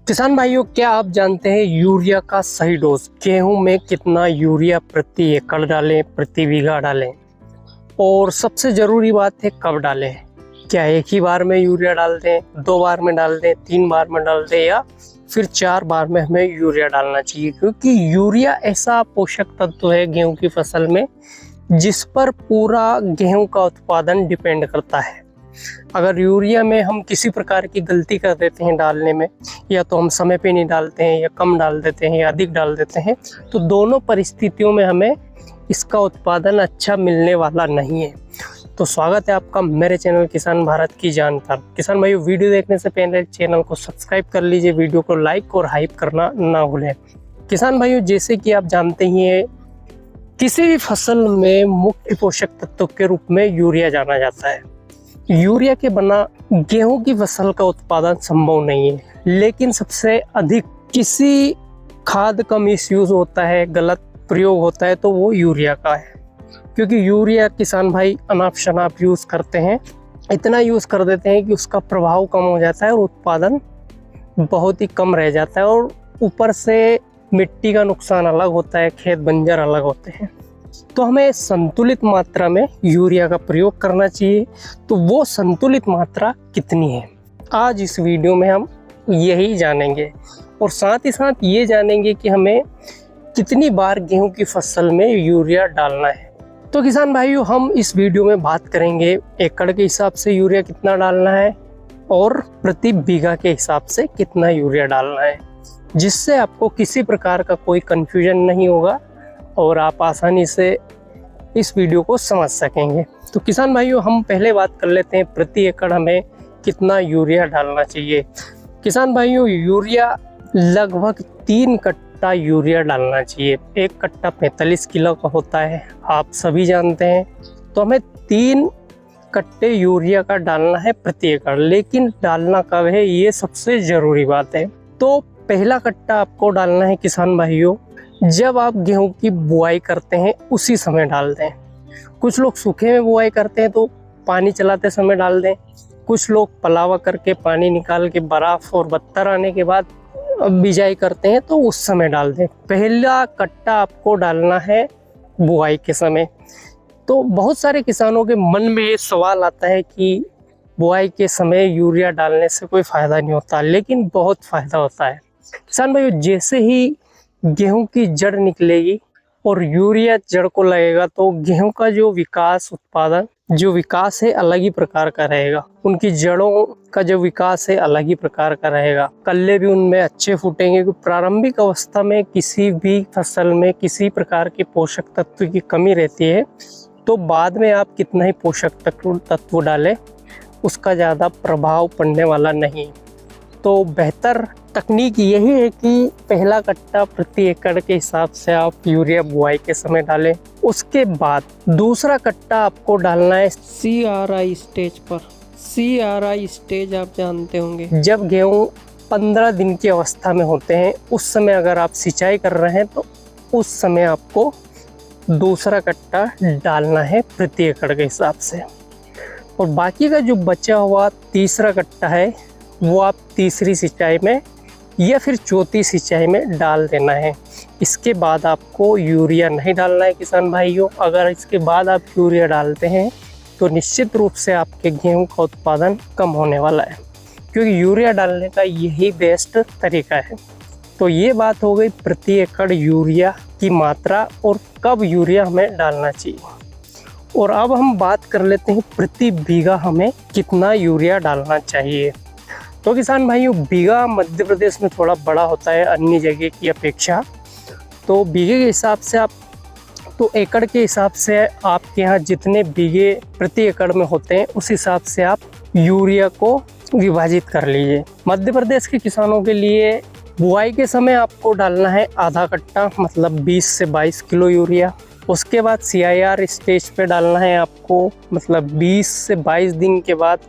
किसान भाइयों, क्या आप जानते हैं यूरिया का सही डोज? गेहूं में कितना यूरिया प्रति एकड़ डालें, प्रति बीघा डालें? और सबसे ज़रूरी बात है कब डालें। क्या एक ही बार में यूरिया डाल दें, 2 बार में डाल दें, 3 बार में डाल दें, या फिर 4 बार में हमें यूरिया डालना चाहिए? क्योंकि यूरिया ऐसा पोषक तत्व है गेहूं की फसल में जिस पर पूरा गेहूं का उत्पादन डिपेंड करता है। अगर यूरिया में हम किसी प्रकार की गलती कर देते हैं डालने में, या तो हम समय पे नहीं डालते हैं, या कम डाल देते हैं, या अधिक डाल देते हैं, तो दोनों परिस्थितियों में हमें इसका उत्पादन अच्छा मिलने वाला नहीं है। तो स्वागत है आपका मेरे चैनल किसान भारत की जान पर। किसान भाइयों, वीडियो देखने से पहले चैनल को सब्सक्राइब कर लीजिए, वीडियो को लाइक और हाइप करना ना भूलें। किसान भाइयों, जैसे कि आप जानते ही हैं, किसी भी फसल में मुख्य पोषक तत्व के रूप में यूरिया जाना जाता है। यूरिया के बिना गेहूं की फसल का उत्पादन संभव नहीं है। लेकिन सबसे अधिक किसी खाद का मिसयूज होता है, गलत प्रयोग होता है, तो वो यूरिया का है। क्योंकि यूरिया किसान भाई अनाप शनाप यूज़ करते हैं, इतना यूज़ कर देते हैं कि उसका प्रभाव कम हो जाता है और उत्पादन बहुत ही कम रह जाता है, और ऊपर से मिट्टी का नुकसान अलग होता है, खेत बंजर अलग होते हैं। तो हमें संतुलित मात्रा में यूरिया का प्रयोग करना चाहिए। तो वो संतुलित मात्रा कितनी है, आज इस वीडियो में हम यही जानेंगे, और साथ ही साथ ये जानेंगे कि हमें कितनी बार गेहूं की फसल में यूरिया डालना है। तो किसान भाइयों, हम इस वीडियो में बात करेंगे एकड़ के हिसाब से यूरिया कितना डालना है और प्रति बीघा के हिसाब से कितना यूरिया डालना है, जिससे आपको किसी प्रकार का कोई कन्फ्यूजन नहीं होगा और आप आसानी से इस वीडियो को समझ सकेंगे। तो किसान भाइयों, हम पहले बात कर लेते हैं प्रति एकड़ हमें कितना यूरिया डालना चाहिए। किसान भाइयों, यूरिया लगभग 3 कट्टा यूरिया डालना चाहिए। 1 कट्टा 45 किलो का होता है, आप सभी जानते हैं। तो हमें 3 कट्टे यूरिया का डालना है प्रति एकड़। लेकिन डालना कब है, ये सबसे ज़रूरी बात है। तो पहला कट्टा आपको डालना है किसान भाइयों, जब आप गेहूं की बुआई करते हैं उसी समय डाल दें। कुछ लोग सूखे में बुआई करते हैं तो पानी चलाते समय डाल दें। कुछ लोग पलावा करके पानी निकाल के बर्फ और बत्तर आने के बाद बिजाई करते हैं तो उस समय डाल दें। पहला कट्टा आपको डालना है बुआई के समय। तो बहुत सारे किसानों के मन में ये सवाल आता है कि बुआई के समय यूरिया डालने से कोई फ़ायदा नहीं होता, लेकिन बहुत फ़ायदा होता है। किसान भाइयों, जैसे ही गेहूं की जड़ निकलेगी और यूरिया जड़ को लगेगा तो गेहूं का जो विकास, उत्पादन जो विकास है अलग ही प्रकार का रहेगा। उनकी जड़ों का जो विकास है अलग ही प्रकार का रहेगा। कल्ले भी उनमें अच्छे फूटेंगे। क्योंकि प्रारंभिक अवस्था में किसी भी फसल में किसी प्रकार के पोषक तत्व की कमी रहती है, तो बाद में आप कितना ही पोषक तत्व डालें, उसका ज़्यादा प्रभाव पड़ने वाला नहीं। तो बेहतर तकनीक यही है कि पहला कट्टा प्रति एकड़ के हिसाब से आप यूरिया बुआई के समय डालें। उसके बाद दूसरा कट्टा आपको डालना है CRI स्टेज पर। CRI स्टेज आप जानते होंगे, जब गेहूं 15 दिन की अवस्था में होते हैं, उस समय अगर आप सिंचाई कर रहे हैं तो उस समय आपको दूसरा कट्टा डालना है प्रति एकड़ के हिसाब से। और बाकी का जो बचा हुआ तीसरा कट्टा है, वो आप तीसरी सिंचाई में या फिर चौथी सिंचाई में डाल देना है। इसके बाद आपको यूरिया नहीं डालना है किसान भाइयों। अगर इसके बाद आप यूरिया डालते हैं तो निश्चित रूप से आपके गेहूं का उत्पादन कम होने वाला है, क्योंकि यूरिया डालने का यही बेस्ट तरीका है। तो ये बात हो गई प्रति एकड़ यूरिया की मात्रा और कब यूरिया हमें डालना चाहिए। और अब हम बात कर लेते हैं प्रति बीघा हमें कितना यूरिया डालना चाहिए। तो किसान भाइयों, बीघा मध्य प्रदेश में थोड़ा बड़ा होता है अन्य जगह की अपेक्षा। तो बीघे के हिसाब से आप, तो एकड़ के हिसाब से आपके यहाँ जितने बीघे प्रति एकड़ में होते हैं उस हिसाब से आप यूरिया को विभाजित कर लीजिए। मध्य प्रदेश के किसानों के लिए बुआई के समय आपको डालना है आधा कट्टा, मतलब 20 से 22 किलो यूरिया। उसके बाद CIR स्टेज पे डालना है आपको, मतलब 20 से 22 दिन के बाद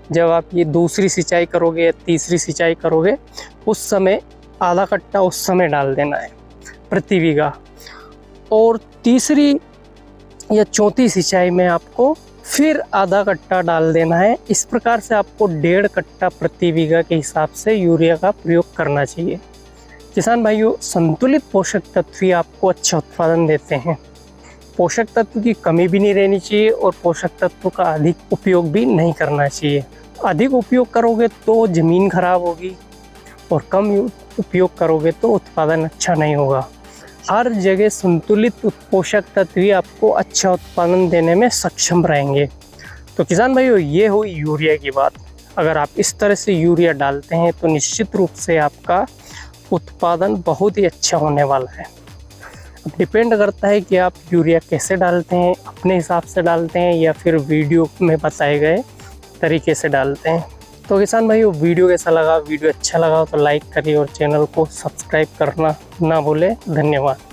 जब आप ये दूसरी सिंचाई करोगे या तीसरी सिंचाई करोगे, उस समय आधा कट्टा उस समय डाल देना है प्रति बीघा। और तीसरी या चौथी सिंचाई में आपको फिर आधा कट्टा डाल देना है। इस प्रकार से आपको 1.5 कट्टा प्रति बीघा के हिसाब से यूरिया का प्रयोग करना चाहिए। किसान भाइयों, संतुलित पोषक तत्व ही आपको अच्छा उत्पादन देते हैं। पोषक तत्व की कमी भी नहीं रहनी चाहिए और पोषक तत्व का अधिक उपयोग भी नहीं करना चाहिए। अधिक उपयोग करोगे तो ज़मीन खराब होगी और कम उपयोग करोगे तो उत्पादन अच्छा नहीं होगा। हर जगह संतुलित पोषक तत्व ही आपको अच्छा उत्पादन देने में सक्षम रहेंगे। तो किसान भाइयों, ये हुई यूरिया की बात। अगर आप इस तरह से यूरिया डालते हैं तो निश्चित रूप से आपका उत्पादन बहुत ही अच्छा होने वाला है। अब डिपेंड करता है कि आप यूरिया कैसे डालते हैं, अपने हिसाब से डालते हैं या फिर वीडियो में बताए गए तरीके से डालते हैं। तो किसान भाइयों, वीडियो कैसा लगा? वीडियो अच्छा लगा तो लाइक करिए और चैनल को सब्सक्राइब करना ना भूलें। धन्यवाद।